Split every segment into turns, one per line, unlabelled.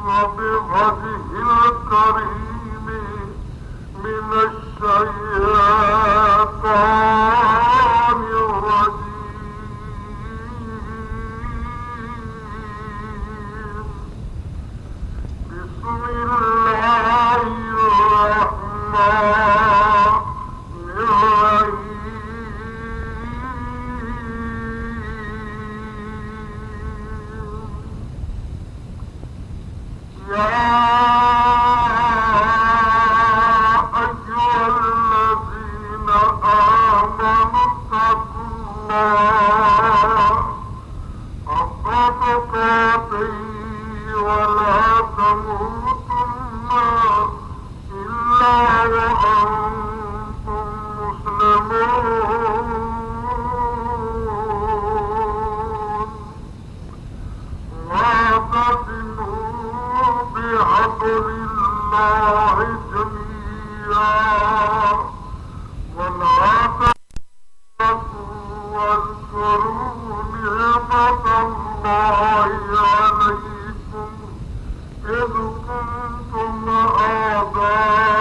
وبوجه الكريم من الشيطان الرجيم. بسم الله الرحمن الرحيم. يا أيها الذين آمنوا اتقوا الله حق تقاته ولا تموتن إلا وأنتم مسلمون. واعتصموا بحبل الله جميعا ولا تفرقوا واذكروا نعمة الله عليكم إذ كنتم أعداء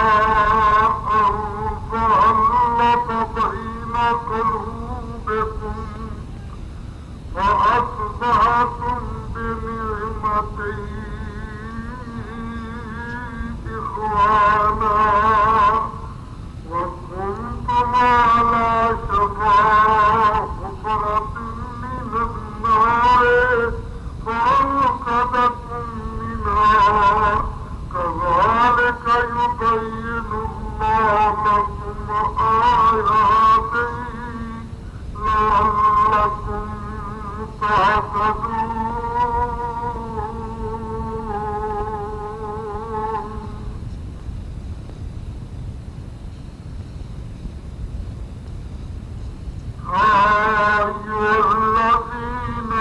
فألف بين قلوبكم فأصبحتم بنعمته إخوانا وكنتم على شفا حفرة من النار فأنقذكم منها. كذلك يبين الله لكم آياته لعلكم تعتدون. أيها الذين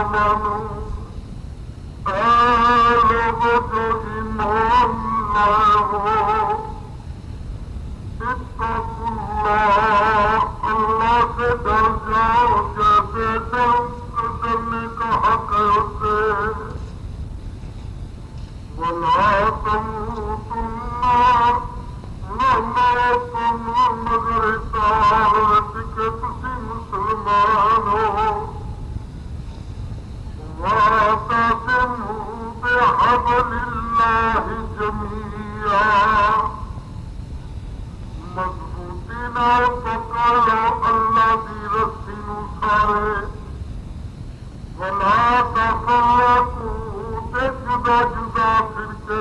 آمنوا ألبتم الله اتقوا الله اللہ سے ڈر جاؤ جیسے ڈرنے کا حق ہے اسے. ولا تموتن نہ مرو تم مگر اس حالت کہ تسی مسلمان ہو. واعتصموا بحبل اللہ جميعا مضبوطی نال پکڑ لو اللہ دی رسی نو سارے. ولا تفرقوا تے جدا جدا فرقے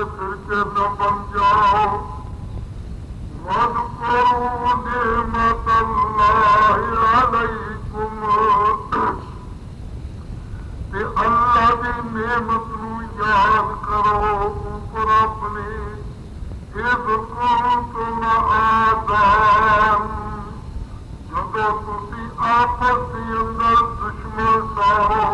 نہ بن جاؤ. واذکروا نعمت اللہ علیکم تے اللہ دی نعمت نو یاد کرو اوپر اپنی. إذ كنتم أعداء جدو تسی آپس دی اندر دشمن ساؤ.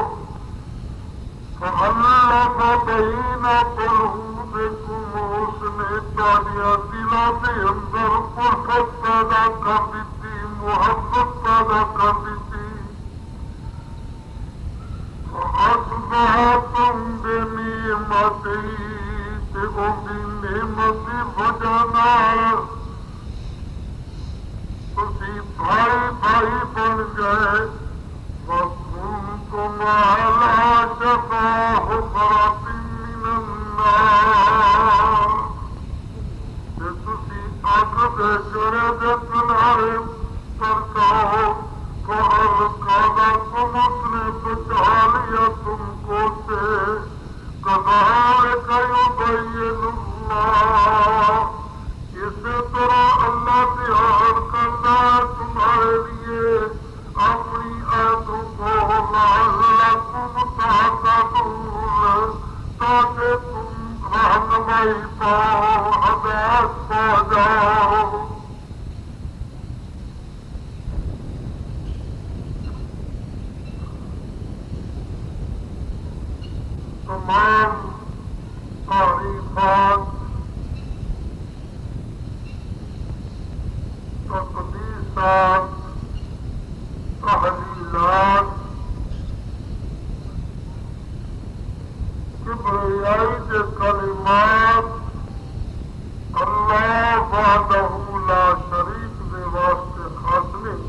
فألف بين قلوبكم اس نے تہاڈیاں دلاں دے اندر الفت پیدا کر دیتی محبت پیدا کر دیتی. فأصبحتم بنعمته نعمت کی وجہ نال تسی بھائی بھائی بن گئے. وکنتم علی شفا حفرۃ من النار تسی اگ دے گڑے دے کنارے پر جاؤ. فأنقذکم اس نے بچا لیا تم کو سے. كذلك يبين الله اسی طرح اللہ تیار کرتا ہے تمہارے لیے اپنی آیتوں کو لعلکم تعتدون تاکہ تم رہنمائی پاؤ ہدایت پا جاؤ. تمام تعریفات تقدیسات تحلیلات کبریات آئی کے کلمات اللہ وحدہ لا شریک دے واسطے خاص نہیں.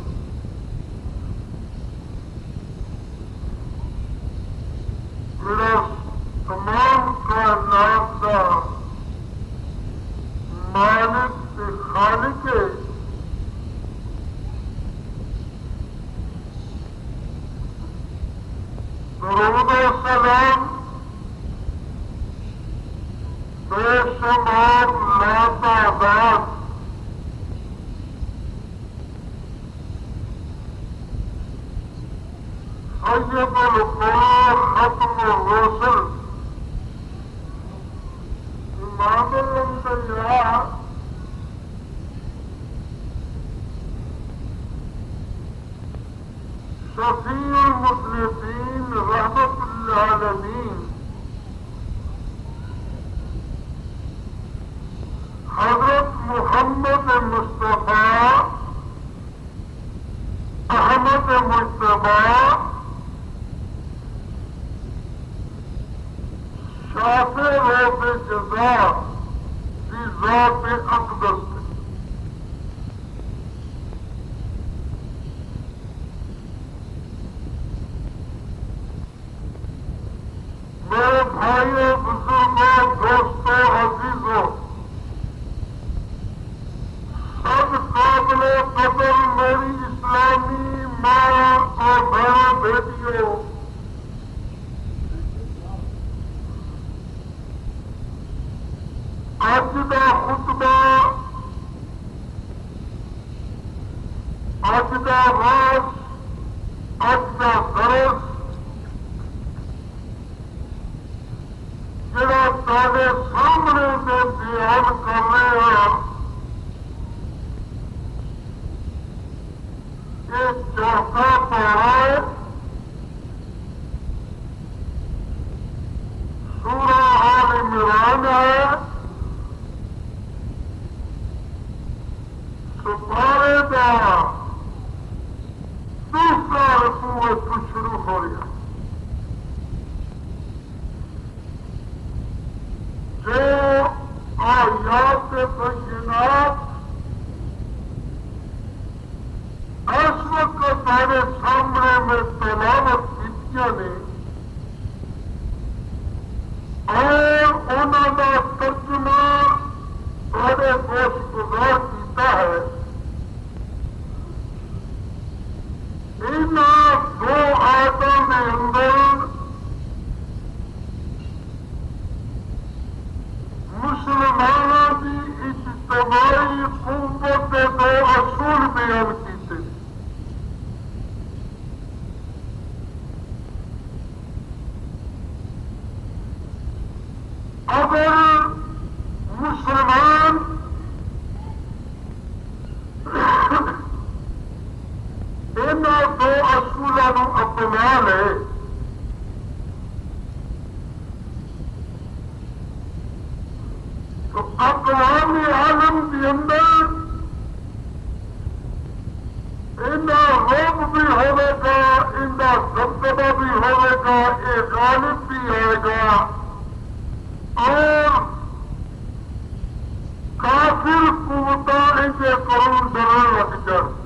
میرا تمام کائنات کا مالک کے خالق ہے. درود و سلام بے شمار لاتعداد سید القرآن ختم الرسل امام الانبیاء شفیع المذنبین رحمت للعالمین حضرت محمد مصطفیٰ احمد مجتبیٰ شافع روح جزا کی ذات اقدس ہے. میرے بھائیوں بزرگوں دوستوں عزیزوں سب قابل قدر میری اسلامی ماں اور بہنوں بیٹیوں آج کا خطبہ آج کا راز آج کا غرض جڑا تارے سامنے میں بیان کر رہے ہیں یہ چوتھا پارہ ہے سورہ آل عمران ہے. سپارے کا دوسرا رکوع تو شروع ہو گیا. جو آیات بینات اس وقت تارے سامنے میں تلاوت کیتیاں نے اور انہوں کا ترجمہ تارے گوش گزار کیتا ہے. ان دو آیتوں کے اندر مسلمانوں کی اجتماعی قوت کے دو اصول بیان کیتے. اگر مسلمان ان دو اصولوں اپنا لے تو اقوام عالم کے اندر ان کا روب بھی ہوگا, ان کا دبدبہ بھی ہوگا, یہ غالب بھی آئے گا اور کافر قوتاں ان کے قانون ڈرن لگ جائے.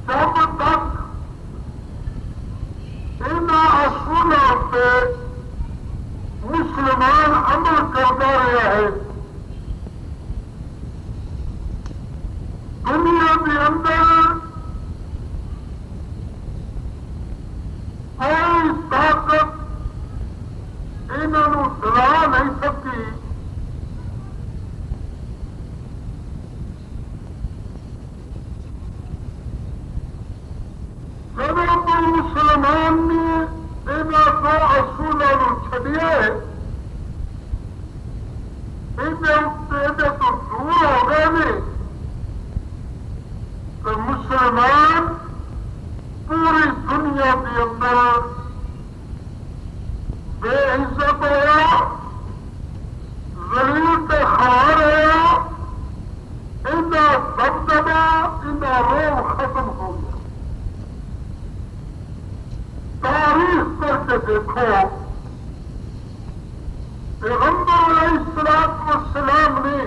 جب تک ان اصولوں پہ مسلمان عمل کرتا رہا ہے دنیا کے اندر کوئی طاقت انہوں ڈرا نہیں سکتی. جب کوئی مسلمان نے ان دو اصولوں چڈیا ہے یہ تو دور ہو گئے نہیں تو مسلمان پوری دنیا کے اندر بے عزت ہوا, ذلیل تے خوار ہوا, ان کا دبدبہ ان کا روب ختم ہو گیا. کے دیکھو پیغمبر علیہ السلام نے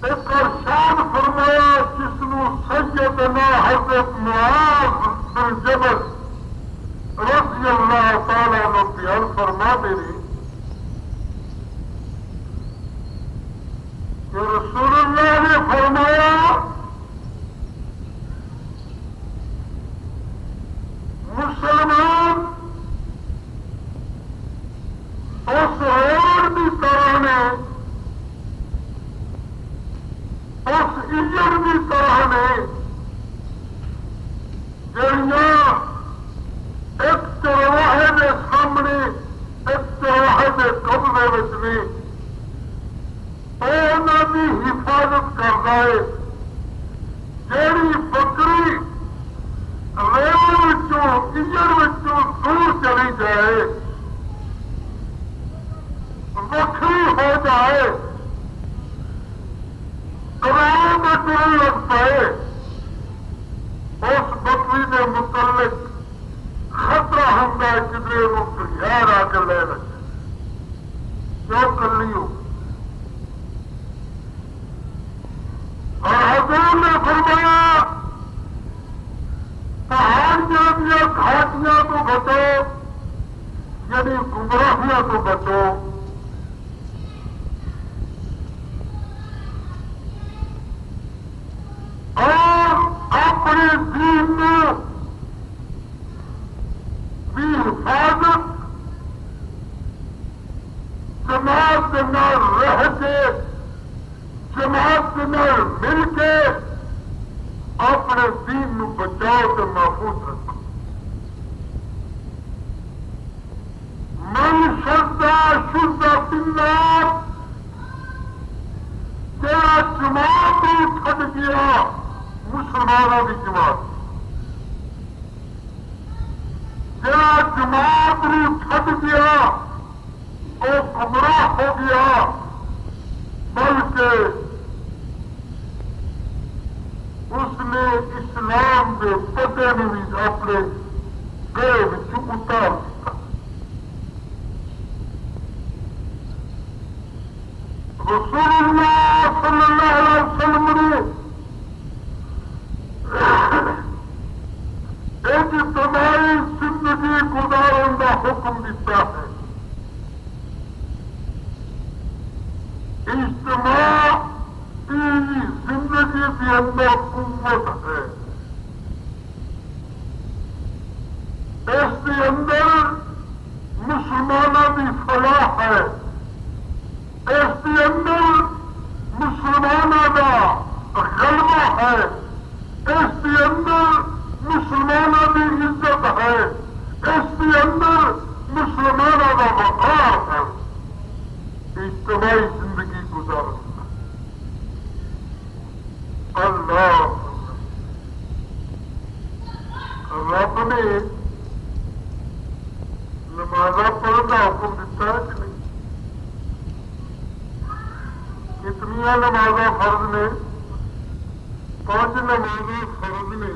ایک ارشاد فرمایا جس نو سیدنا حضرت معاذ بن جبل رضی اللہ تعالی عنہ بیان فرما دے رہے کہ رسول اللہ نے فرمایا مسلمان اس اور کی طرح نے اس ایجن کی طرح نے جڑیاں ایک چرواہے کے سامنے ایک چرواہے کے قبضے میں انہوں کی حفاظت کرتا ہے جیڑی بکری ریل ایجن دور چلی جائے وکری ہو جائے کرائے میں ٹرن لگ پائے اس بکری کے متعلق خطرہ ہوتا ہے کدھر وہ گھر آ کے لے لگے کیوں کر لی ہو اور حضور نے فرمایا پہاڑیاں دیا گھاٹیاں تو بچو یعنی گمراہیاں تو بچو اور اپنے دین میں بھی حفاظت جماعت کے نال رہ کے جماعت کے نال مل کے اپنے دین نو بچاؤ تو محفوظ رکھو من شردا شردا بالله جڑا جماعت ہی چھٹ گیا مسلمانوں کی جماعت جڑا جماعت ہی چھٹ گیا وہ گمراہ ہو گیا بلکہ اس نے اسلام کے پتے میں بھی اپنے گئے اتار دیا رسول اللہ صلی اللہ علیہ وسلم نے ایک اجتماعی زندگی گزارنے کا حکم دیتا ہے اجتماع زندگی کے اندر قوت ہے اس کے اندر مسلمانوں کی فلاح ہے اس کے اندر مسلمانوں کا غلبہ ہے اس کے اندر مسلمانوں کی عزت ہے اس کے اندر مسلمانوں کا وقار ہے اجتماعی زندگی گزارنا اللہ رب نے نمازاں پڑھنے کا حکم دیتا ہے کہ نہیں کتنی نمازاں فرض نے 5 نمازیں فرض نے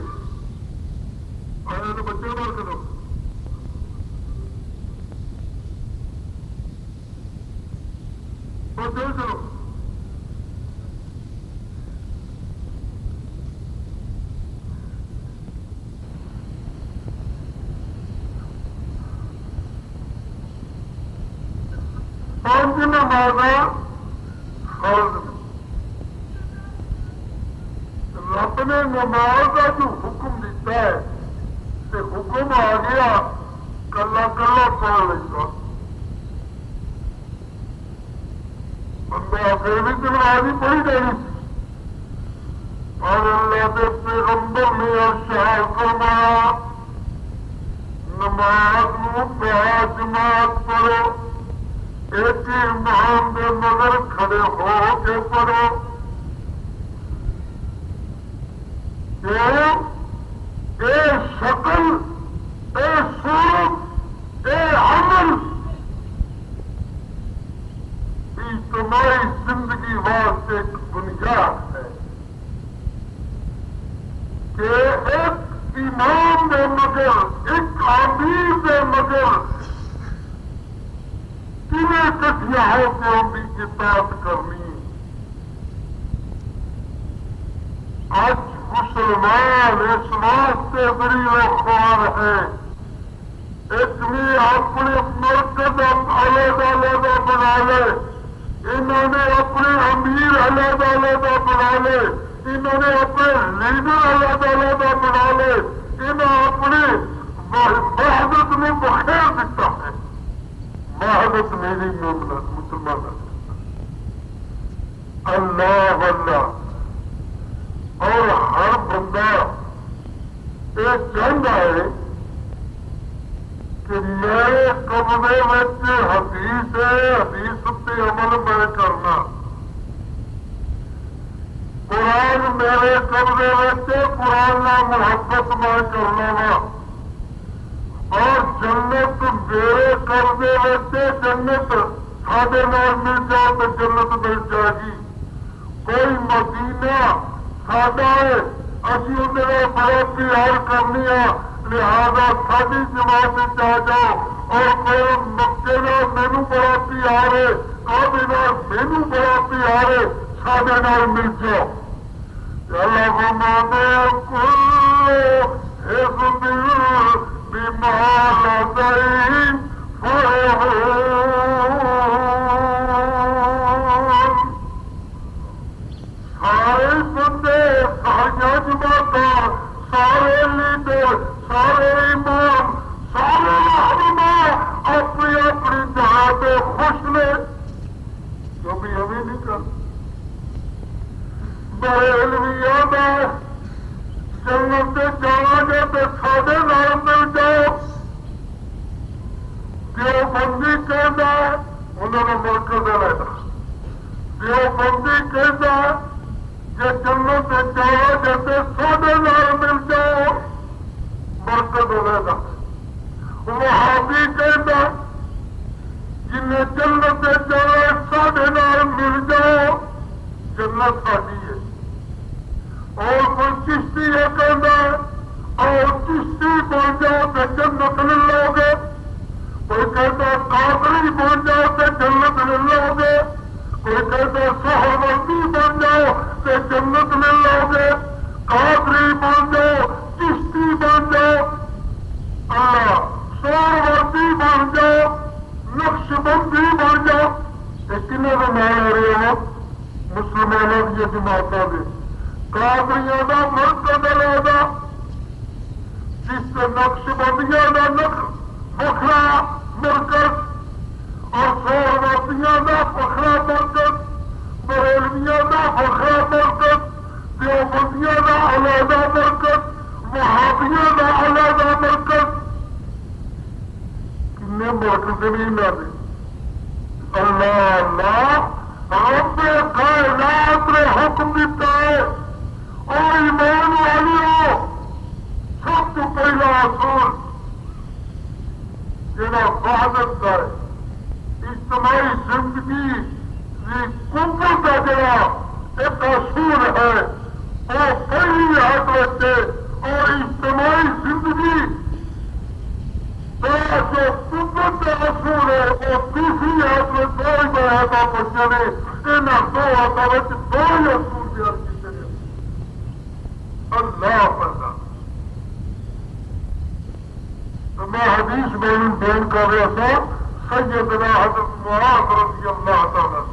آیا تو بچے بار کرو بچے چلو 5 نمازاں فرض نے رب نے نماز کا جو حکم دیتا ہے تو حکم آ گیا کلا کلا پڑھ لیتا بندہ پھر بھی تو نماز ہی پڑھی جانی اور اللہ کے پیغمبر نے ارشاد فرمایا نماز جماعت پڑھو ایک امام کے مگر کھڑے ہو کے پڑھو اے شکل اے صورت اے عمل اجتماعی زندگی واسطے ایک بنیاد ہے کہ ایک امام دے مگر ایک امیر دے مگر تینیں کٹھیا ہو کے ان کی اطاعت کرنی. آج مسلمان اس واسطے بڑی خوار ہے، ایک نے اپنے مرکز علیحدہ علیحدہ بنا لے، انہوں نے اپنے امیر علیحدہ علیحدہ بنا لے، انہوں نے اپنے لیڈر علیحدہ علیحدہ بنا لے، انہوں اپنے وحدت میں بخیر دیتا ہے. وحدت میری مملت مسلمان اللہ اللہ. اور ہر بندہ یہ چاہتا ہے کہ میرے قبضے میں حدیث ہے، حدیث پہ عمل میں کرنا. قرآن میرے قبضے میں قرآن نہ محبت میں کرنا وا. اور جنت میرے قبضے میں جنت ساڈے نال مل جائے تو جنت مل جائے گی. کوئی مدینہ ساڈا ہے، اسی اندر بڑا پیار کرنی ہے، لہذا ساری جماعت آ جاؤ. اور کوئی مکے نال مینو بڑا پیار ہے، کعبے نال مینو بڑا پیار ہے، ساڈے نال مل جاؤ. سارے بندے سارے جماعت سارے لیڈر سارے امام سارے رہنما اپنی اپنی جگہ پہ خوش نے، جو بھی ہمیں نہیں کرتے. بریلویوں میں جنت سے جانا گے تو ساڈے نال مل جاؤ. دیوبندی کہنا انہوں نے مرکز لینا. دیوبندی کہنا کہ جنت سے جانا گے تو ساڈے نال مل جاؤ، مرکز لینا. وہابی کہنا جنہیں جنت سے جانا ساڈے نال مل جاؤ، جنت ساری ہے. اور کوئی چشتی ہے کہنا اور چشتی بن جاؤ تو جنت لے لو گے. کوئی کہتا قادری بن جاؤ تو جنت لے لو گے. کوئی کہتا سہروردی بن جاؤ تو جنت لے لو گے. قادری بن جاؤ، چشتی بن جاؤ، سہروردی بن جاؤ، نقش بندی بن جاؤ. یہ کنہیں کا مان ہو رہے ہو مسلمانوں کی جماعتوں کے. قادریوں کا مرکز علیحدہ، جس سے نقش بندیاں کا بخرا مرکز، اور سہروردیاں کا بخرا مرکز، بریلویوں کا بخرا مرکز، دیوبندیوں کا علیحدہ مرکز، وہابیوں کا علیحدہ مرکز. کنے مرکز نہیں نہ دے. اللہ اللہ رب کائنات نے حکم دیتا ہے. اور ایمان والی ہو سب تو پہلا اصول جہاں وحدت کا ہے، اجتماعی زندگی کی قوت کا جڑا ایک اصول ہے وہ پہلی ہاتھ رکھے. اور اجتماعی زندگی کا جو قوت کا اصول ہے وہ دوسری ہاتھ میں دو ہی ہاتھوں بچے نے. یہاں دو ہاتھوں میں دو ہی اصول تیار کیتے ہیں. اللہ پڑھنا. تو میں حدیث میں بیان کر رہا تھا سیدنا حضرت معاذ رضی اللہ تعالیٰ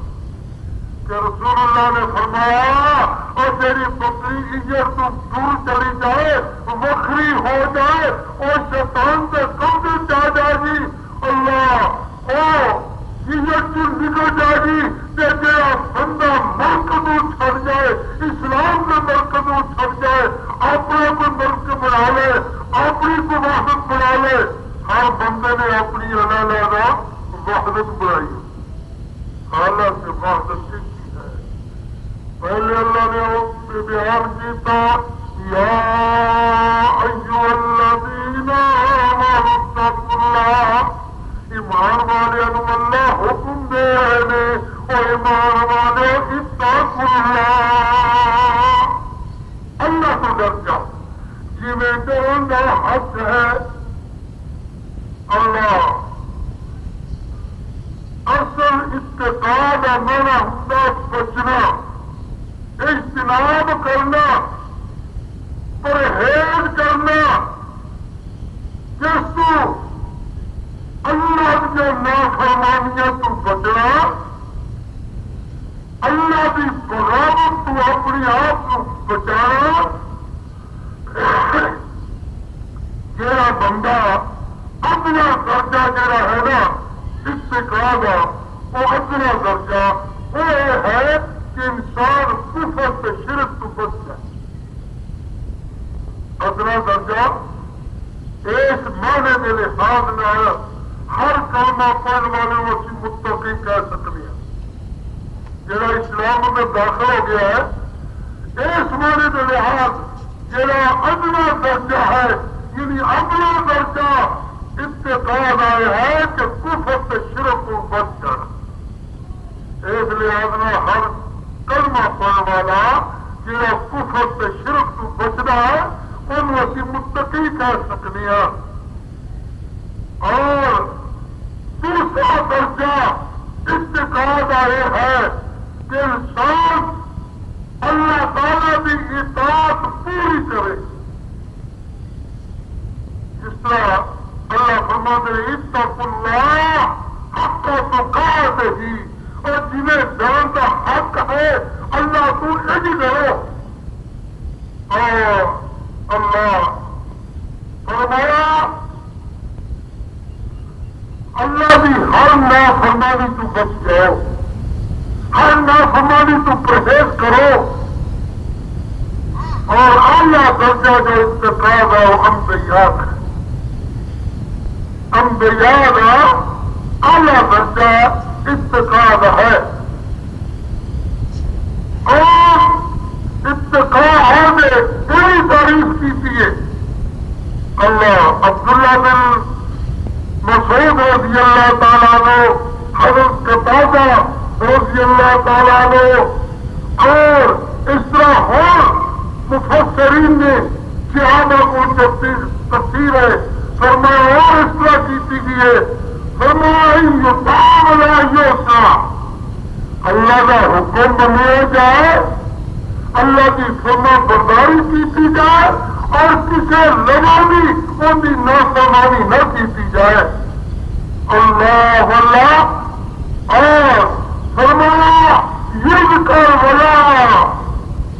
کہ رسول اللہ نے فرمایا اور تیری بکری اجر تو دور چلی جائے، وکری ہو جائے اور شیطان سے قبضے جا جائے گی. اللہ اجر تو نکل جائے گی کہ تیرا بندہ مرکز چھڑ جائے، اسلام میں مرکز چھڑ جائے، اپنا کوئی ملک بنا لے، اپنی کو وحدت بنا لے. ہر بندے نے اپنی علیحدہ وحدت بنائی. حالانکہ وحدت کی ہے پہلے اللہ نے بیان کیتا یا ایھا الذین آمنوا اتقوا اللہ. ایمان والے کو اللہ حکم دے رہے ہیں اور ایمان والے اتقوا اللہ، اللہ تو ڈر جاؤ. جی میں ڈرن کا حق ہے اللہ اصل اتقاء کا مانا ہوتا بچنا اجتناب کرنا پرہیز کرنا جس کو اللہ کے نافرمانیاں تو بچنا اللہ کی بغاوت تو اپنے آپ کو بچانا جڑا بندہ اپنا درجہ جڑا ہے نا اتقاء کا وہ اپنا درجہ وہ ہے کہ انسان کفر سے شرک تو بچ جائے اپنا درجہ ایک معنی کے لحاظ میں ہر کلمہ پڑھنے والے کو اسی متقی کہہ سکتے ہیں جڑا اسلام میں داخل ہو گیا ہے اس معنی کے لحاظ جڑا ادنا درجہ ہے یعنی اپنا درجہ اتقاء آیا ہے کہ کفر سے شرک کو بچ جانا اس لحاظ میں ہر کلمہ پڑھنے والا جڑا کفر سے شرک کو بچنا ہے انہوں اسی متقی کہہ سکتے ہیں اور دوسرا درجہ اتقاء آیا ہے کہ انسان اللہ تعالیٰ کی اطاعت پوری کرے جس طرح اللہ فرماتے ہیں اتقوا اللہ حق تقاته ہی اور جنہیں جان کا حق ہے اللہ کو یہی کرو اور اللہ فرمایا اللہ کی ہر نافرمانی تو بچ جاؤ ہر نافرمانی تو پرہیز کرو اور اعلیٰ درجہ جو اتقاء ہے وہ انبیاء ہے انبیاء کا اعلیٰ درجہ اتقاء ہے اور اتقاء نے بڑی تعریف کی ہے اللہ عبداللہ بن مسعود رضی اللہ تعالیٰ عنہ حضرت قتادہ رضی اللہ تعالیٰ عنہ اور اس طرح اور مفسرین نے صحابہ کو تفسیر ہے فرمایا اور اس طرح کی ہے فرمایا اللہ کا حکم بنایا جائے اللہ کی فرما برداری کی جائے اور کسی لوانی ان کی نافرمانی نہ کی جائے اللہ اللہ اور فرمایا یوگ کر بلا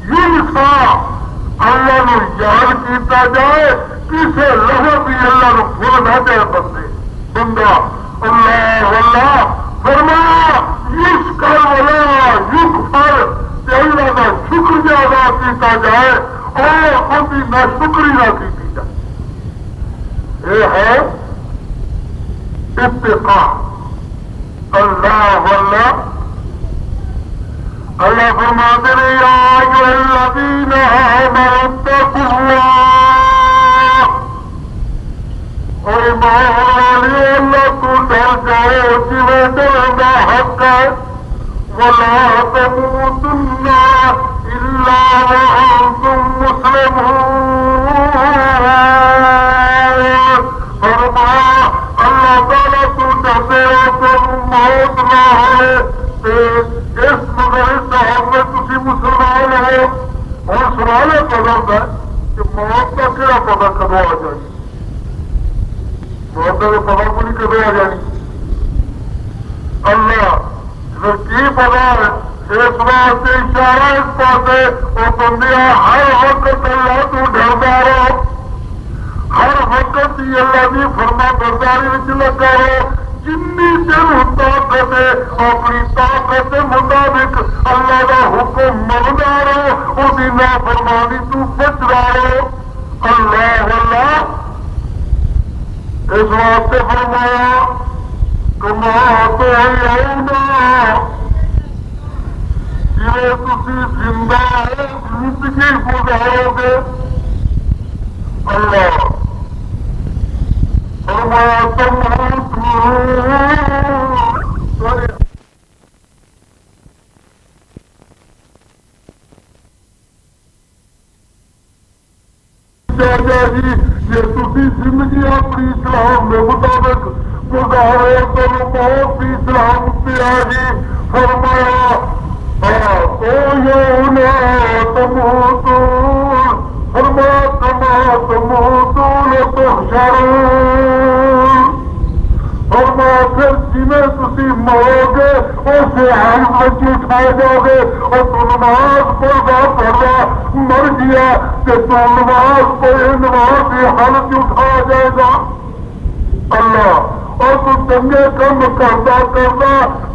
یوگ اللہ نے یاد کیتا جائے کسی لہو بھی اللہ کو بھول نہ جائے بندہ اللہ اللہ فرمایا یوگ کر بلا یوگ پر اللہ کا شکریہ ادا کیتا جائے اور ان کی نہ شکری نہ کی جائے یہ ہے اتقاء اللہ اللہ اللہ فرماتے ہیں یا ایھا الذین آمنوا اتقوا اللہ اور ایمان والے اللہ کو ڈر جاؤ جویں ڈرنا حق ہے ولا تموتن الا وانتم مسلمون فرمایا اللہ تعالیٰ تو ڈرتے ہو تو موت نہ ہے اس مگر اس حال میں تھی مسلمان ہو اور سوال یہ پتا ہے کہ موت کا کہڑا پتا کدو آ جانی موت کا پتا کو نہیں کدو آ جانی اللہ کی پتا ہے اس واسطے اشارہ اس پاسے اور بندیا ہر وقت اللہ تو ڈرتا رہو ہر وقت ہی اللہ کی فرما برداری لگا رہو جنی دل طاقت ہے اپنی طاقت کے مطابق اللہ کا حکم منگا رہو اس کی نافرمانی تو بچ رہو اللہ اللہ اس واسطے فرمایا کما تو جی تھی زندہ ہے زندگی گزارو گے اللہ فرمایا تم جائے گی جی تھی زندگی اپنی اسلام کے مطابق گزارے تو موت بھی اسلام پہ آ گی فرمایا فرمایا کما تموتون تحشرون فرمایا پھر جنہیں تھی مرو گے اسے ہم بچے اٹھائے جاؤ گے اور تو نماز پڑھا مر گیا کہ تو نماز پڑھے نماز کی حالت اٹھایا جائے گا اللہ اور تو چنگے کم کرتا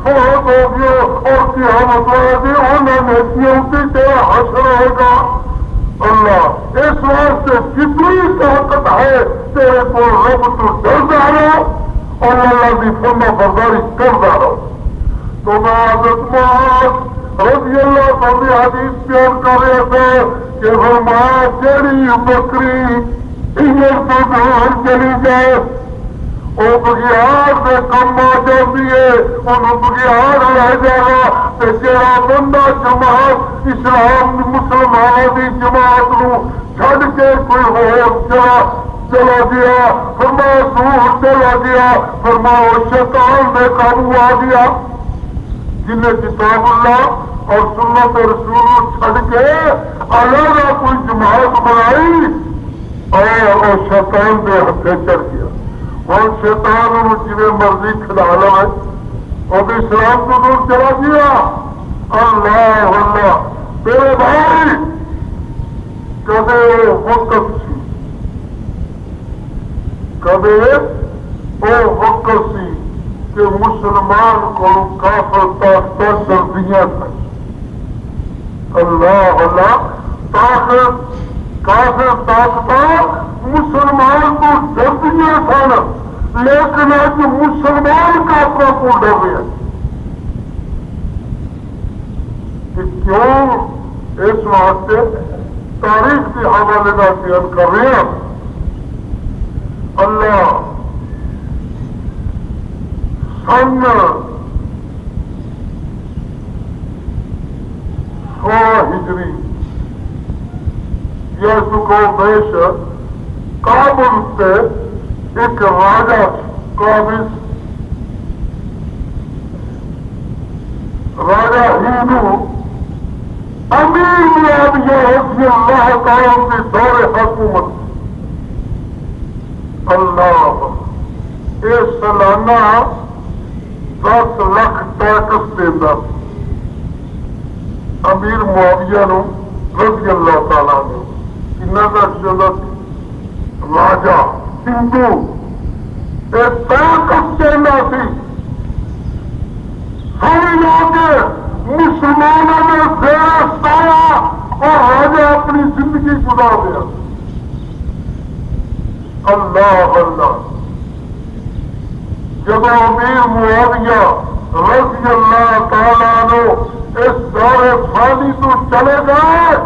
فوت ہو گیا اور قیامت ہوگی انہوں نے کیونکہ تیرا حشر ہوگا اللہ اس واسطے جتنی طاقت ہے تیرے کو رب تو ڈرتا رہو اور اللہ کی فرما برداری کرتا رہو تو میں حضرت معاذ رضی اللہ عنہ حدیث بیان کر رہے تھے کہ فرمایا تیری بکری ادھر تو دور چلی جائے وہ بگیار سے کم آ جاتی ہے انہوں بگیار رہ جائے گا تو جڑا بندہ جماعت اسلام مسلمانوں کی جماعت نو چھڈ کے کوئی ہو چلا گیا فرمایا دور چلا گیا فرمایا شیطان میں قابو آ گیا جنہیں کتاب اللہ اور سنت رسول چھڈ کے علیحدہ کوئی جماعت بنائی اور شیطان کے ہتھے چڑھ گیا اور شیطان انہوں جی مرضی کھلا لو اور اسلام کو دور چلا گیا اللہ اللہ میرے بھائی کدے وقت سی کدے وہ وقت سی کہ مسلمان کو کافر طاقت ڈردیاں تھیں اللہ اللہ کافر طاقت مسلمان کو ڈردیاں سن لیکن آج مسلمان کافروں کو ڈر رہے ہیں کہ کیوں اس واسطے تاریخ کے حوالے کا بیان کر رہے ہیں اللہ سن 100 ہجری یا سکو بیش کابل سے ایک راجا قابض راجا ہندو امیر معاویہ رضی اللہ تعالیٰ کی دور حکومت اللہ یہ سالانہ 10 لاکھ ٹیکس دینا امیر معاویہ نو رضی اللہ تعالیٰ نے کنا کا راجا ہندو طاقت دینا سی سارے لوگ مسلمانوں نے زیر ستایا اور راجا اپنی زندگی گزار دیا اللہ اللہ جب امیر معاویہ رضی اللہ تعالیٰ عنہ اس دور فانی تو چلے گئے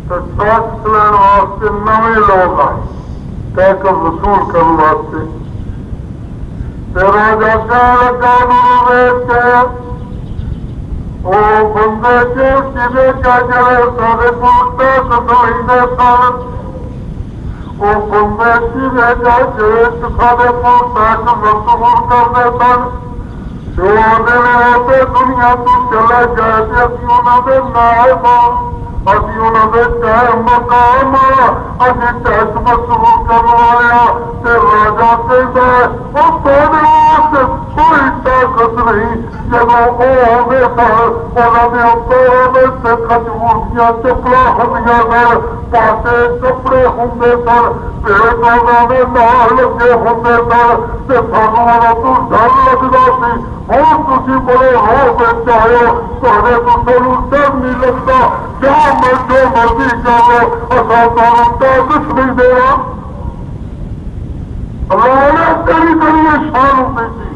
تو ٹیکس لینے واسطے نئے لوگ آئے ٹیکس وصول کرنے واسطے راجا قانون ویچ کے وہ بندے کے کھے کیا کرے سارے کو ٹیکس مہینے سال وہ بندے کھے جا کے سارے کو ٹیکس وصول کرنے سن جو آدھے ہوتے دنیا تو چلے گئے تھے ابھی انہوں نے نائب ابھی انہوں نے چاہے مقام ابھی ٹیکس وصول کروایا راجا کہتا ہے وہ تھوڑے واسطے کوئی طاقت نہیں جب وہ ہوگے سر انہوں نے اپنے سے کھجور چپلا ہوں سر پاٹے کپڑے ہوں سر پیڑ پودوں نے نال لگے ہوں سر سانوں تو ڈر لگتا سی ہوں تھی بڑے ہو کے چاہو تے تو سانو ڈر نہیں لگتا کیا میں جو مرضی کرو اصل تمہیں ٹیکس نہیں دے رہا اللہ نے کئی کئی شان ہوتی تھی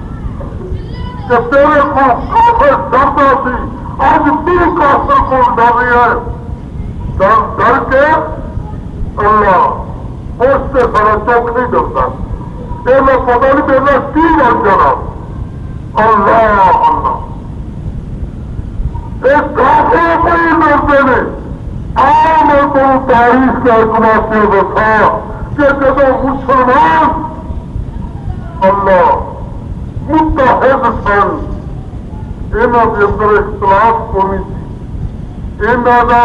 کہ تیرے کو کافر ڈرتا سی آج تو کافر کو ڈر رہی ہے ڈر کے اللہ اس سے بڑا چوک نہیں ڈرتا یہ میں پتا نہیں میرا کی بن جانا اللہ اللہ ایک کافر کو ہی ڈرتے ہیں میں تو تاریخ کا ایک واقعہ بتا کہ جب مسلمان اللہ متحد سن یہاں کے اندر اختلاف کونی سی، یہاں کا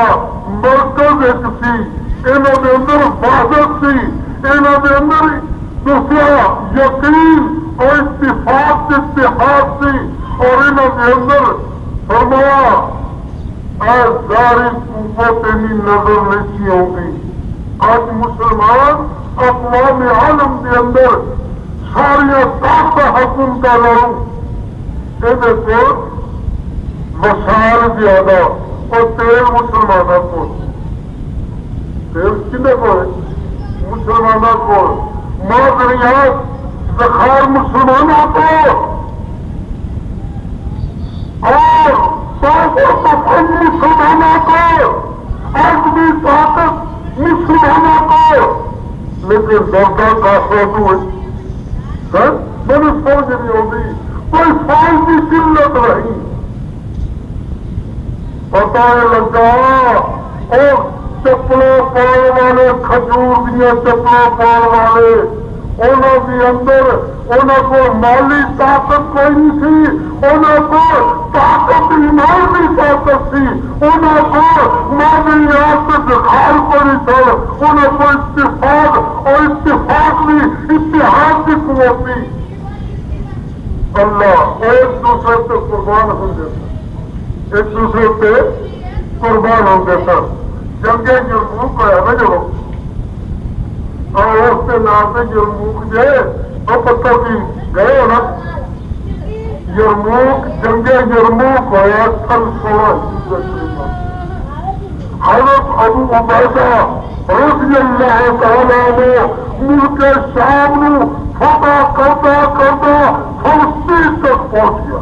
مرکز ایک سی، یہاں کے اندر وحدت سی، یہاں کے اندر دوسرا یقین اور اتفاق اتحاد سی، اور یہاں کے اندر فرمایا ساری قوت نظر نہیں آتی۔ آج مسلمان اقوام عالم کے اندر ساری طاقت حکم کا لڑوں یہ کو مسائل زیادہ اور تیل مسلمانوں کو، تیل کنے کو ہے؟ مسلمانوں کو، معذریات ذخائر مسلمانوں کو، اور طاقت مسلمانوں کو، آدمی طاقت مسلمانوں کو، لیکن دردا کافی ہوئے میں نے سمجھ نہیں ہوتی، کوئی فال کی قلت رہی، پتا لگا اور چپلوں پاؤ والے کھجور دیا چپلوں پاؤ والے انہوں کے اندر انہوں کو مالی طاقت کوئی نہیں تھی، انہوں کو طاقت ایمان کی طاقت تھی، انہوں کو معاملات سے دکھال کو نہیں تھا، انہوں کو اتفاق اور اتفاق بھی اتحاد کی قوت تھی۔ اللہ ایک دوسرے پہ قربان ہوں گے، ایک دوسرے پہ قربان ہوں گے سر۔ جنگیں یرموک ہے نا جو اور اس کے نام سے یرموک جو ہے وہ پتہ کی گئے ہو نا، یرموک جنگیں یرموک ہے سن 16 حضرت ابو عبیدہ رضی اللہ تعالیٰ نے ملک شام نو فتح کرتا کرتا فلسطین تک پہنچ گیا۔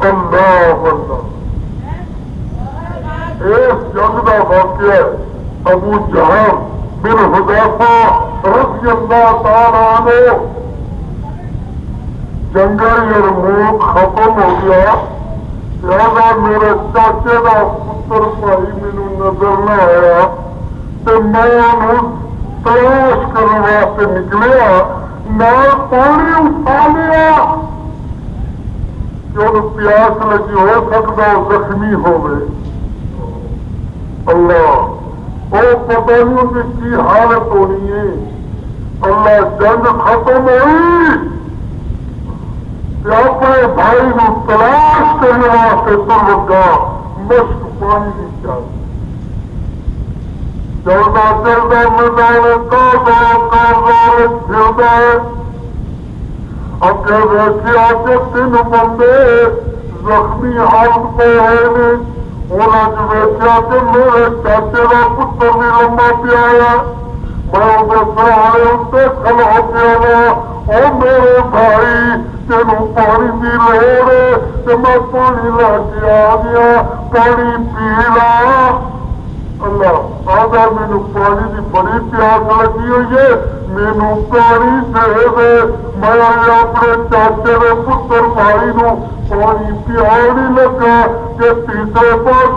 اللہ اللہ اس جنگ کا واقعہ ابو جہل بن حذیفہ رضی اللہ تعالیٰ عنہ جنگ یرموک ختم ہو گیا، لہذا میرے چاچے کا پتر بھائی مینو نظر نہ آیا تو میں انہوں تلاش کرنے واسطے نکلیا، میں پانی اٹھا لیا کہ انہوں پیاس لگی ہو سکتا زخمی ہو گئے۔ اللہ وہ پتہ نہیں کہ کی حالت ہونی ہے۔ اللہ جنگ ختم ہوئی، اپنے بھائی کو تلاش کرنے واسطے تو لگا، مشک پانی نہیں چاہیے، چلتا چلتا میدان پھرتا ہے، اگر ویسے آتے 3 بندے زخمی حالت پہ ہے، انہوں نے ویسے آتے میرے چاچے کا پتر بھی لمبا پیا ہے، میں ان سہارے ان سے کھڑا ہو گیا، اور میرے بھائی تینوں پانی کی لوڑ ہے تو میں پانی لے کے آ گیا، پانی پی لا۔ اللہ آدھا مینو پانی کی بڑی پیاس لگی ہوئی ہے، مینو پانی دے دے، میں اپنے چاچے کے پتر بھائی نو پانی پیا نہیں لگا کہ تیسرے پاس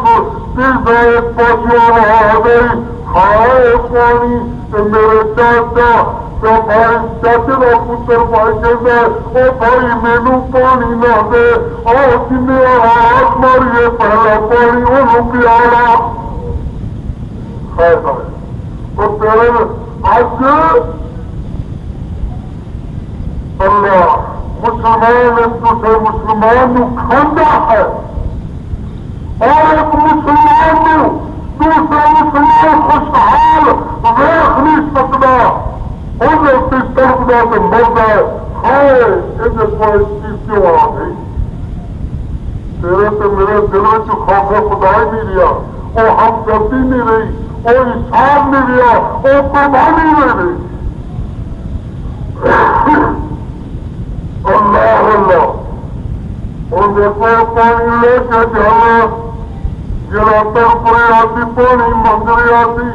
آ گئی، کھائے پانی تو میرے چاچا بھائی چاچے کا پتر بھائی کہتا ہے وہ بھائی مینو پانی نہ دے، اور جن ہاتھ ماریے پہلا پانی انہوں پیا لا۔ وہ تیرے آج اللہ مسلمان ایک دوسرے مسلمان کو کھانا ہے، اور ایک مسلمان کو دوسرا مسلمان خوشحال دیکھ نہیں سکتا، طرف تو مرد ہے ہائے یہ کوئی چیز کیوں آ گئی، تیرے تو میرے دل میں خوف خدا ہی نہیں رہا، وہ ہمدردی نہیں رہی، وہ حساب نہیں رہا، وہ قربانی نہیں رہی۔ اللہ اللہ اور دیکھو پانی لے کے جانا، جرا تر پڑے آتی پانی منگری آتی،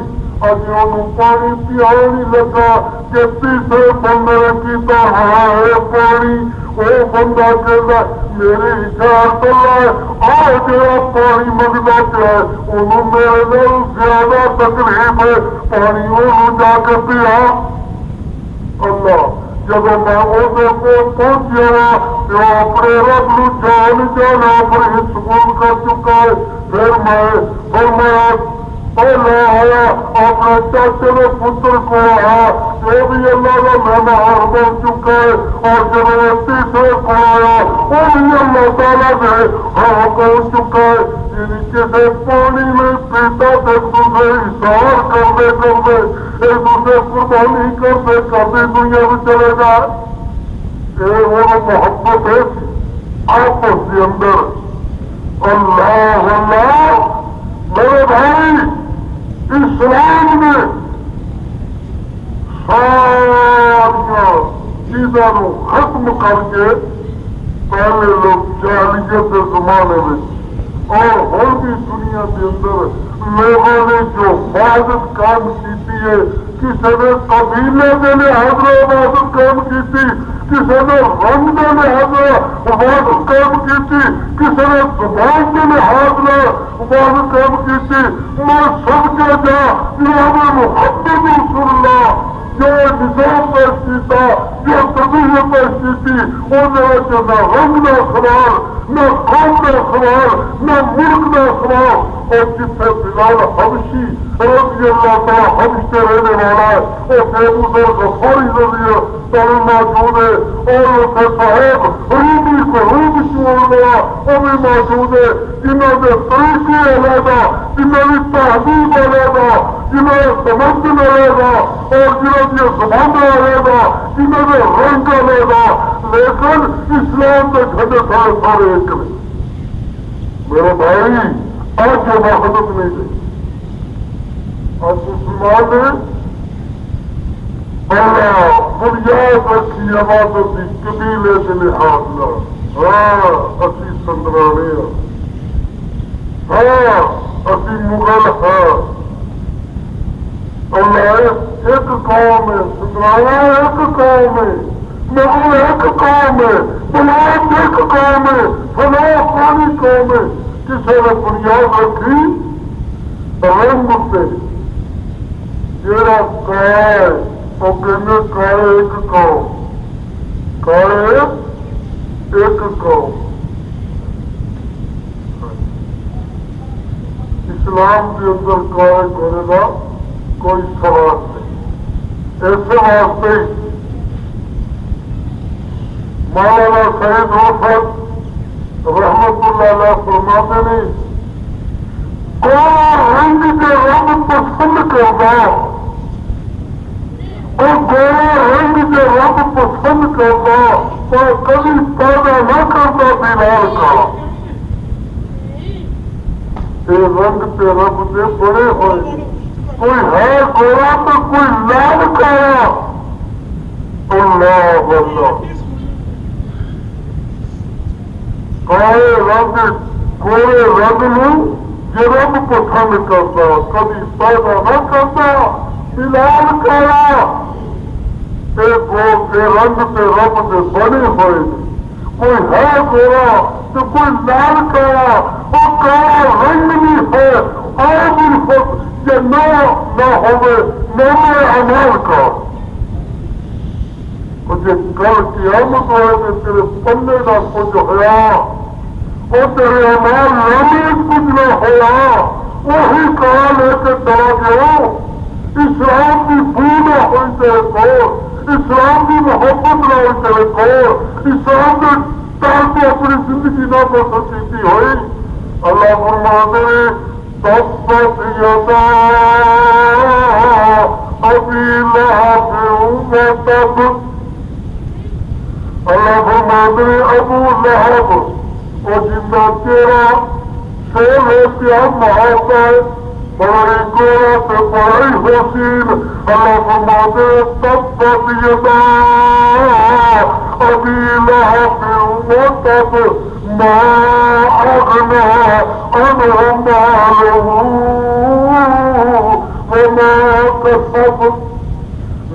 اج انہوں پانی پیا نہیں لگا کہ تیسرے بندے کی تو ہے پانی، وہ بندہ کہنا میری اجازت اللہ آ جڑا پانی منگتا پیا انہوں میرے نال زیادہ تکلیف ہے پانی انہوں جا کے پیا اللہ جب میں وہ پہنچیا جو اپنے رب نو جان جانا پر سکون کر چکا ہے پھر میں فرمایا آیا اپنے چاچے کے پتر کو آیا وہ بھی اللہ کا مہمان بن چکا ہے اور جب تیسرے کو آیا وہ بھی اللہ تعالیٰ سے ہاں پہنچ چکا ہے یعنی کسی پانی میں پیتا ایک دوسرے اشار کرتے ایک دوسرے قربانی کرتے دنیا میں چلے جائے یہ وہ محبت ہے آپس کے اندر اللہ اللہ میرے بھائی اسلام نے سارا چیزوں ختم کر کے پہلے لوگ جاہلیت کے زمانے میں اور ہر بھی دنیا کے اندر لوگوں نے جو عبادت کام کی ہے کسی نے قبیلے کے لحاظ سے عبادت کام کی تھی کسی نے رنگ کے لحاظ سے عبادت کام کی تھی کسی نے زبان کے لحاظ سے عبادت کام کی تھی میں سب کے جا امام محمد رسول اللہ جو نظام پیش کی تھا جو طبیعت پیش کی تھی وہ نہ رنگ نہ سوال نہ قوم کا سوال نہ ملک کا سوال اور جتنے بلال حبشی رضی اللہ تعالیٰ حبش کے رہنے والا ہے وہ ابو ذر غفاری رضی اللہ موجود ہے اور اسے صاحب رومی کو روم شمار لیا وہ بھی موجود ہے جنہوں نے طریقے علیحدہ جنہوں نے تہذیب علیحدہ جنہوں نے تمدن علیحدہ اور جنہوں نے زبان علیحدہ جنہوں نے رنگ علیحدہ لیکن اسلام کے جھنڈے سارے ایک میں میرے بھائی آج یہ وحدت نہیں گئی آج مسلمان نے بڑا بنیاد رکھی عبادت کی قبیلے کے لحاظ نہ ہاں اسی سندرانے ہاں اسی مغل ہاں اللہ ایک قوم ہے سندرانا ایک قوم ہے مغل ایک قوم ہے بلاد ایک قوم ہے فلاح پانی قوم ہے کسی نے بنیاد رکھی رنگ سے جڑا کائے وہ کہنے کائے ایک قوم کائے ایک قوم اسلام کے اندر کائے کرے گا کوئی سوال نہیں ایسے واسطے مولانا سید رفعت رحمت اللہ علیہ فرماتے نے گورا رنگ کے رنگ پسند کرتا اور گورا رنگ کے رنگ پسند کرتا اور کبھی پیدا نہ کرتا بلال کا یہ رنگ کے رب سے بڑے ہوئے کوئی ہے گورا تو کوئی لال کرا اللہ اللہ کالے رنگ گورے رنگ میں یہ رب پسند کرتا کبھی پیدا نہ کرتا بلال کالا رنگ سے رب سے بنے ہوئے کوئی ہے گورا تو کوئی لال کالا وہ کالا رنگ بھی ہے اور بھی یہ نہ ہوئے نام عمل کا مجھے کل قیامت ہوئے کہ تیرے پنے کا کچھ ہوا وہ تیرے عمال نامے کچھ نہ ہوا وہی کہا لے کے چلا گیا اسلام کی بو نہ ہوئی تیرے کو اسلام کی محبت نہ ہوئی تیرے کو اسلام کے تار کو اپنی زندگی نہ کر سکتی تھی ہوئی اللہ فرماتے تبت یدا ابی لہب وتب اللہ فرماتے ابو لہب اور جنہ تیرا شیر ہے کیا محبت بڑی گورا سے بڑی حسین اللہ فرماتے تبت یدا ابی لہب وتب ما اغنى عنه ماله وما كسب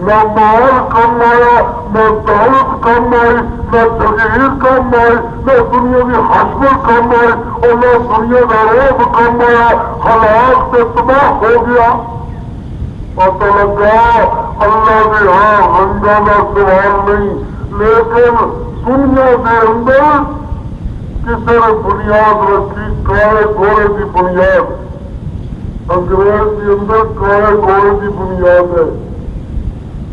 نہ مال کم آیا، نہ دولت کم آئی، نہ جگیر کم آئی، نہ دنیا کی حسبت کم آئی، اور نہ دنیا کا روب کم آیا، حالات سے تباہ ہو گیا۔ پتہ لگا اللہ کے ہاں رنگا کا سوال نہیں، لیکن دنیا کے اندر کسی نے بنیاد رکھی کالے گھوڑے کی بنیاد، انگریز کے اندر کالے گھوڑے کی بنیاد ہے۔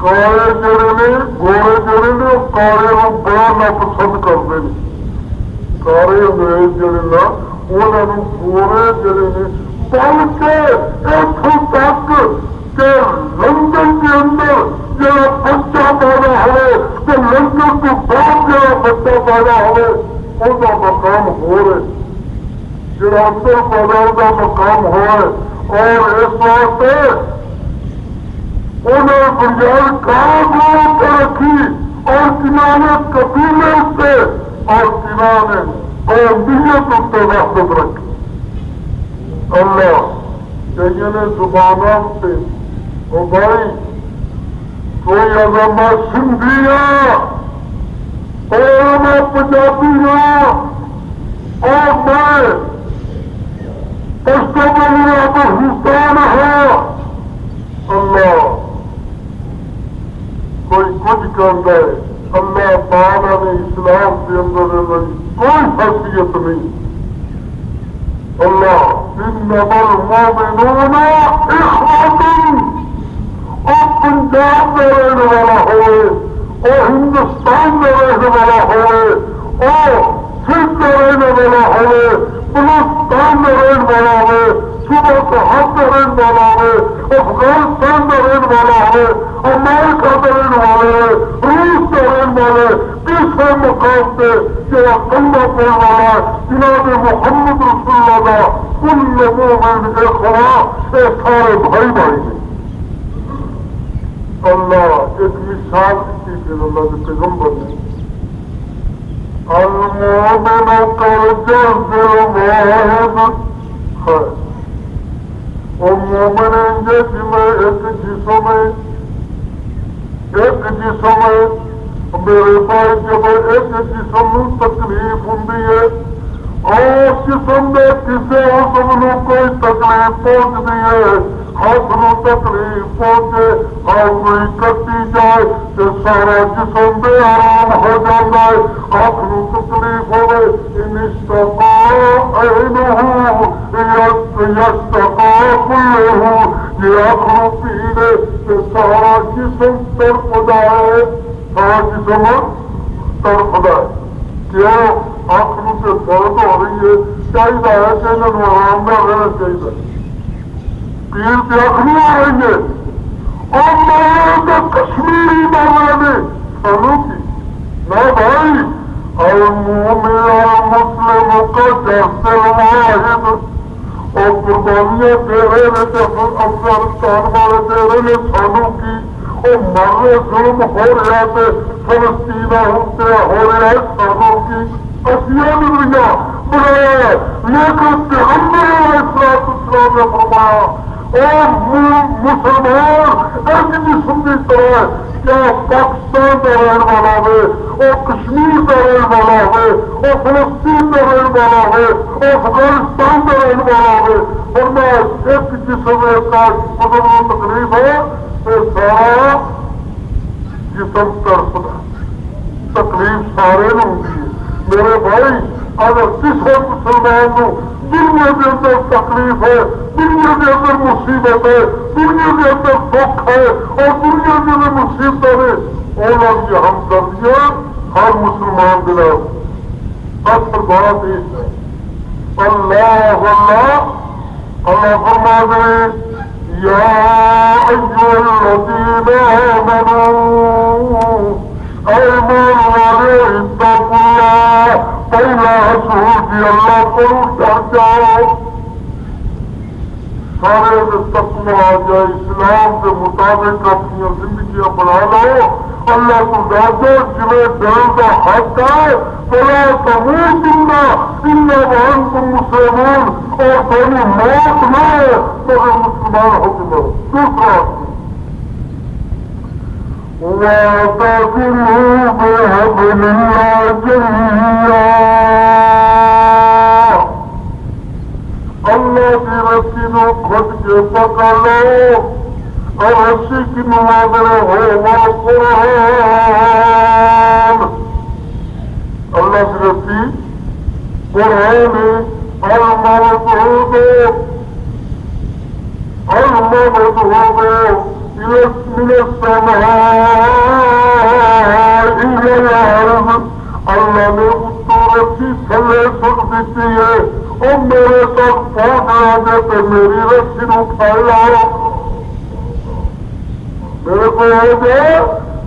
کالے جڑے نے گھوڑے جڑے نے وہ کالے کو بڑا ناپسند کرتے ہیں، کالے انگریز جڑے نا انہوں گھوڑے جڑے نے، بلکہ اتوں تک کہ لندن کے اندر جڑا بچہ پیدا ہوئے تو لندن کے بعد جڑا بچہ پیدا ہوئے ان کا مقام ہو رہے، جڑا اندر پیدا کا مقام ہوئے، اور اس واسطے انہیں بنیاد کام پر رکھی اور کنانے قبیلے سے اور کنانے قومیت اتنے وقت رکھی۔ اللہ چاہیے نے زبانوں سے وہ بھائی کوئی اگر میں سندھی ہوں اور میں پنجابی ہوں اور میں پشتو بولیا تو ہندوستان ہوں، اللہ کوئی کچھ کرتا ہے، اللہ تعالیٰ نے اسلام کے اندر کوئی حیثیت نہیں۔ اللہ انما المؤمنون اخوة، اور پنجاب میں رہنے والا ہوئے اور ہندوستان میں رہنے والا ہوئے اور سندھ میں رہنے والا ہوئے، بلوچستان میں رہنے والا ہوئے، صوبہ سرحد میں رہنے والا ہوئے، افغانستان میں رہنے والا ہوئے، امریکہ میں رہنے والے، روس میں رہنے والے، تیسرے مقام پہ جہاں کلمہ پڑھنے والا جناب محمد رسول اللہ کل مومن اخوہ، یہ سارے بھائی بھائی ہیں۔ اللہ ایک مثال کی پھر اللہ کے پیغمبر نے المؤمن کالجسد الواحد ہے، اور مومن ہیں جس میں ایک جسم ہے، میرے بھائی جب ایک جسم نو تکلیف ہوں اور جسم میں کسی عضو نو کوئی تکلیف پہنچتی ہے، ہاتھ نو تکلیف پہنچے اور کوئی کٹی جائے تو سارا جسم بے آرام ہو جاتا ہے، ہاتھ نو تکلیف ہوئے ان اشتقا عینہ یشتقا کلہ، یہ آنکھ نو پینے تو سارا جسم تڑپ جائے، سارا جسم تڑپ جائے۔ کیوں؟ آنکھ نو سے درد ہو رہی ہے، چاہیے ہے کہ انہوں نے آرام میں رہنا چاہیے، پیر کی آنکھ نہیں آ رہی ہے، اور میں تو کشمیری معاملے میں سالوں کی نہ بھائی، المؤمن المسلم کالجسد الواحد، اور قربانیاں دے رہے ہیں تو افغانستان والے دے رہے ہیں سالوں کی، اور مرے ظلم ہو رہا ہے فلسطین ہوتے ہو رہا ہے سالوں کی، اسیان دنیا بنایا، لیکن پیغمبر علیہ السلام نے فرمایا اور مسلمان ایک جسم کی طرح کیا پاکستان کا رہنے والا ہے اور کشمیر کا رہنے والا ہے اور فلسطین کا رہنے والا ہے اور افغانستان کا رہنے والا ہے، فرمایا ایک جسم کا مطلب تکلیف ہے تو سارا جسم تڑپتا، تکلیف سارے نے ہوتی ہے۔ میرے بھائی اگر کسی مسلمان کو دنیا کے اندر تکلیف ہے، دنیا کے اندر مصیبت ہے، دنیا کے اندر دکھ ہے اور دنیا کے اندر مصیبت ہے، انہوں کی ہمدردیاں ہر مسلمان دلا اصل بات یہ ہے۔ اللہ اللہ فرما دے یا ایھا الذین آمنوا اے ایمان والے اتقوا اللہ، پہلا حصول کی اللہ کو ڈر جاؤ، سارے تقویٰ آ جائے، اسلام کے مطابق اپنی زندگیاں بنا لو، اللہ کو ڈر جاؤ، جنہیں ڈر کا حق ہے فلا تموتن الا وانتم مسلمون، اور تمہیں موت نہ مگر مسلمان ہو کے مرو۔ دوسرا واعتصموا بحبل الله جميعا اللہ کی رسی نو کھٹ کے پکڑ لو اور رسی کی نمادر ہو وہ قرآن اللہ کی رسی قرآن الموعود من السماء إلى الأرض اللہ نے تو رسی تھلے سٹ دیتی ہے اور میرے تک پہنچ آگے تو میری رسی نو کھا لاؤ میرے کو ہو جائے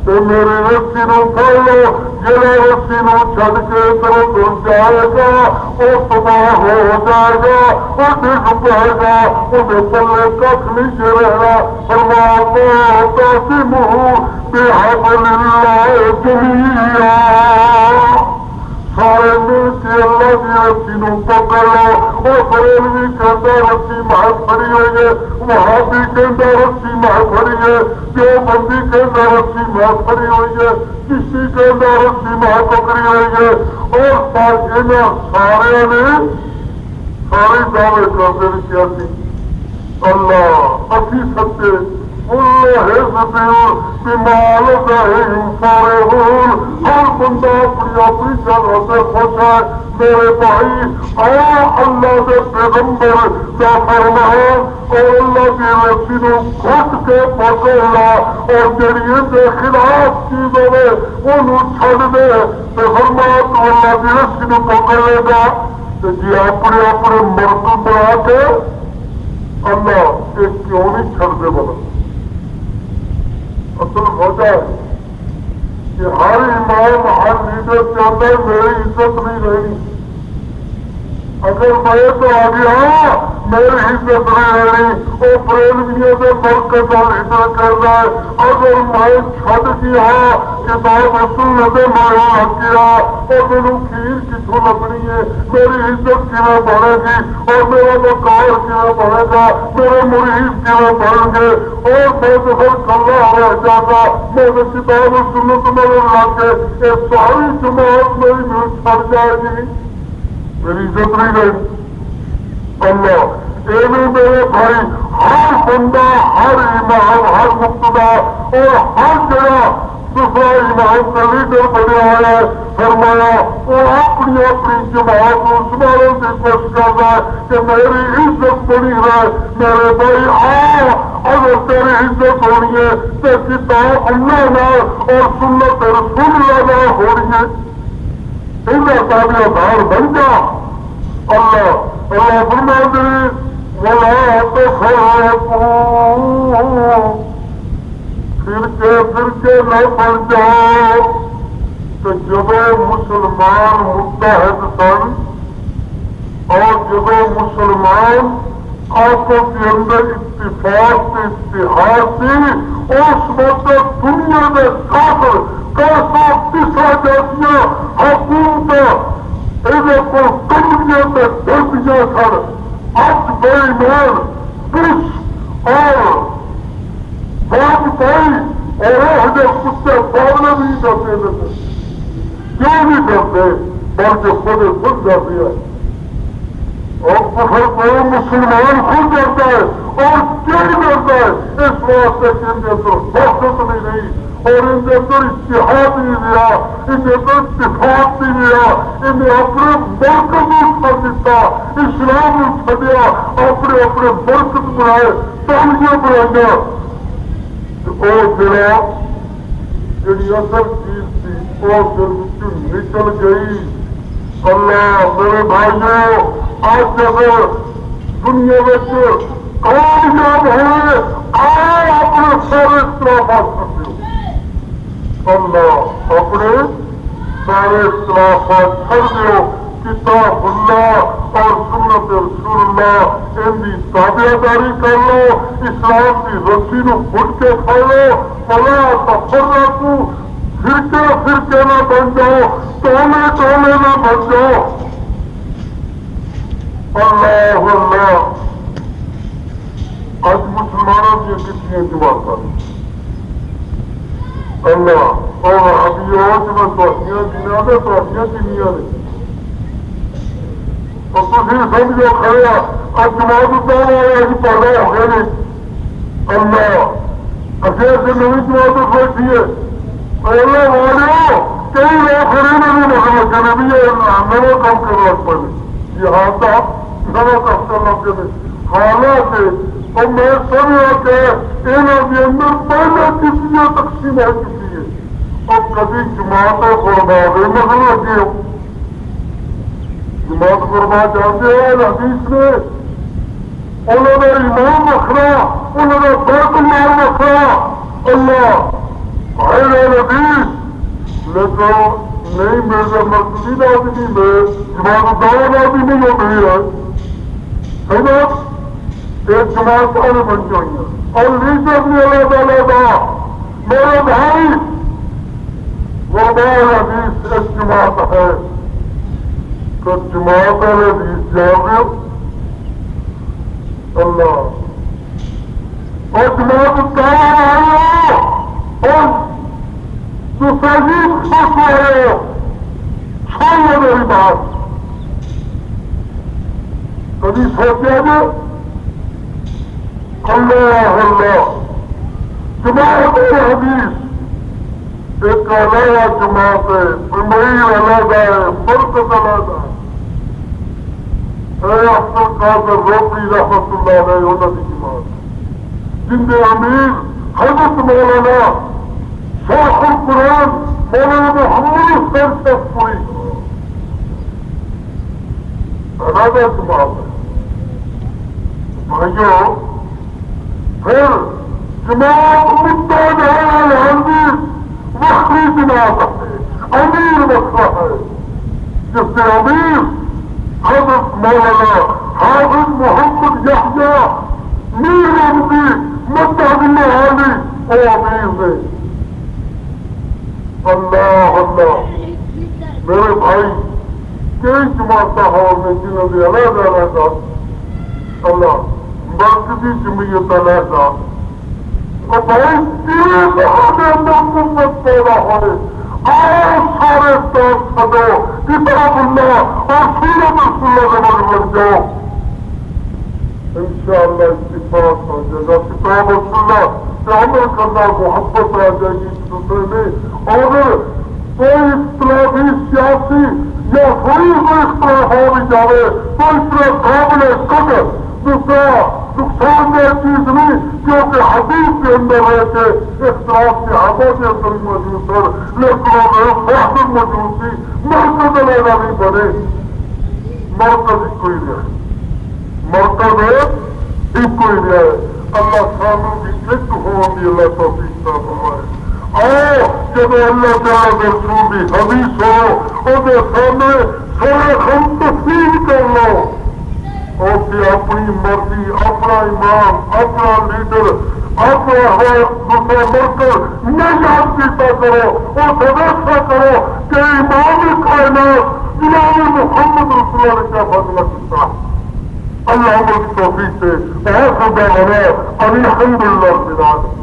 تو میری رسی نو کھا لو جڑا رسی نو چھڑ کے طرف ڈر جائے گا وہ تباہ ہو جائے گا وہ ڈگ پائے گا وہ تھلے کھ نیچے رہنا فرمایا واعتصموا بحبل اللہ جميعا سارے مل کے اللہ کی رسی نو پکڑ لو وہ بریلوی کہتا رسی ماہ کھڑی ہوئی ہے وہابی کہتا رسی ماہ کھڑی ہے دیوبندی کہتا رسی ماہ کھڑی ہوئی ہے کسی کہتا رسی ماہ پکڑی ہوئی ہے اور سارے نے سارے دعوے کرتے کیا تھی اللہ اسی سچے اللہ حزب بما لديهم فرحون ہر بندہ اپنی جگہ سے خوش ہے میرے بھائی اللہ کے پیغمبر کا فرمان اور اللہ کی رسی نو گھٹ کے پکڑنا اور جڑی کے خلاف چیزوں میں انہوں چھڑ دے تو فرمایا تو اللہ کی رسی نو پکڑ لے گا تو جی اپنے مرد بنا کے اللہ ایک کیوں نہیں چھڑ دے بنا اصل وجہ ہے کہ ہر امام ہر لیڈر چاہتا ہے میری عزت نہیں رہی اگر میں تو آ گیا میری عزت نہیں رہی وہ بریلویوں سے برکت اور عزت کرنا ہے اگر میں چھٹ گیا کتاب سنت میں کیا اور میرے کھیر کتوں لگنی ہے میری عزت کیوں بڑھے گی اور میرا وقار کیوں بڑھے گا میرے مرید کیوں بڑھیں گے اور میں تو پھر کلا رہ جاتا میں کتاب سنت میں لا کے یہ ساری جماعت میری مل چھڑ جائے گی میری عزت نہیں رہی اللہ ایویں میرے بھائی ہر بندہ ہر امام ہر مقتدا اور ہر جگہ دوسرا امام کا لیڈر بنے ہوا ہے فرمایا وہ اپنی جماعت کو سنبھالنے کی کوشش کرتا ہے کہ میری عزت بنی رہے میرے بھائی اگر تیری عزت ہونی ہے تو کتاب اللہ نہ اور سنت رسول اللہ نہ ہونی ہے تابعدار بن جا اللہ فرما دے ولا تفرقوا فرقے نہ بن جاؤ تو جب مسلمان متحد سن اور جب مسلمان آپس کے اندر اتفاق سے اتحاد تھی اس وقت دنیا میں کافر کیسا پسا جاتیاں حکومت کو کمریاں میں دردیاں سن اب بے ایمان بش اور بائی اور ہزار کتے پاگلے بھی نہیں کرتے تھے کیوں نہیں کرتے بلکہ خود کر دیا اور پھر کوئی مسلمان خود کرتا ہے اور کیوں کرتا ہے اس واسطے کہ ان کے اندر وقت نہیں رہی اور ان کے اندر اتحاد نہیں رہا ان کے اندر اتفاق نہیں رہا ان نے اپنے مرکز چھوڑ دیتا اسلام چھڑیا اپنے مرکز بنائے تعلیاں بنایا اور جڑا جڑی اصل چیز تھی وہ دل نکل گئی اللہ میرے بھائیوں آج جب دنیا میں کامیاب ہوئے آؤ اپنے سارے اختلافات کرتے ہو اللہ اپنے سارے اختلافات چھڑ دو کتاب اللہ اور سنت رسول اللہ ان کی تابعداری کر لو اسلام کی رسی نو گھٹ کے کھا لو فلا تفرقوا فرقے نہ بن جاؤ ٹولے نہ بن جاؤ اللہ اللہ آج مسلمانوں کی کتنی جماعت اللہ اور حبیات میں توحیاں دنیا دے توحیاں دنیا دے اور تسی سمجھو کھڑے اور جماعت اتار آئے ہیں پیدا ہو گئے نہیں اللہ اچھے سے نوی جماعت بیٹھی ہے اور اللہ والے کئی لوگ کھڑے نہیں مطلب جنبی ہے نوے کام کرو پڑے یہ حالتا نوے کام کرنا چاہتے حالات اور میں سمجھا کہ انہوں کے اندر پہلے کسیاں تقسیم ہو چکی ہے اور کبھی جماعت قربان مغلو کی جماعت قربان جانتے ہیں حدیث میں انہوں نے امام رکھنا انہوں نے بیت اللہ رکھنا اللہ غیر حدیث لیکن نہیں میرے مسجد آدمی میں جماعت دار آدمی نہیں ہو گئی ہے سمجھ ایک جماعت والے بن جائیں اور لیڈر بھی اللہ تعالیٰ کا میرے بھائی غربال حدیث ایک جماعت ہے تو جماعت والے حدیث جاؤ اللہ اور جماعت تعالیٰ آئے اور جو سہیل خوش ہوئے چھوڑو میری بات کبھی سوچے گے اللہ اللہ جماعت حدیث ایک علیہ جماعت ہے امیر علیہ ہے برکت علیہ ہے عبد القادر روپی رحمت اللہ علیہ انہوں کی جماعت جن کے امیر حضرت مولانا شیخ القرآن مولانا محمد سر پوری علیہ جماعت ہے بھائیوں پھر جماعت متحد ہے وقتی جماعت ہے امیر مسئلہ ہے جس سے امیر حضرت مولانا حافظ محمد یحییٰ میر رمضی متحد الحالی اور امیر نے اللہ اللہ میرے بھائی کئی جماعت ہال میں جنہوں نے علیحدہ علیحدہ اللہ مرکزی جمعیت علیحدہ اور بھائی تیرے بہت اندر قوت پیدا ہوئے آؤ سارے ساتھ سدو کتاب اللہ اور سیرت رسول اللہ کے مجمع جاؤ انشاءاللہ اتفاق ہو جائے گا کتاب رسول اللہ سے عمل کرنا محبت آ جائے گی دوسرے میں اور کوئی اختلافی سیاسی یا کوئی اختلاف ہو بھی جاوے تو اس طرح قابل قدر دوسرا نقصان دہ چیز نہیں کیونکہ حدیث کے اندر ہے کہ اختلاف کے ہاتھوں کے اندر موجود ہے لیکن فاصل موجود تھی مرکز علیحدہ نہیں بنے مرکز ایک کوئی نہیں مرکز ایک کوئی نہیں اللہ سامنے کی ایک ہوگی اللہ توفیق نہ فرمائے آؤ جب اللہ تعالیٰ رسول بھی حدیث ہو اور سامنے سارے ہم تسلیم کر لو اور کہ اپنی مرضی اپنا امام اپنا لیڈر اپنا دوسرا مرکز نہ یاد کیتا کرو اور فیصلہ کرو کہ امام کائنات جناب محمد رسول اللہ نے کیا فیصلہ کیا اللہ کی توفیق سے الحمد للہ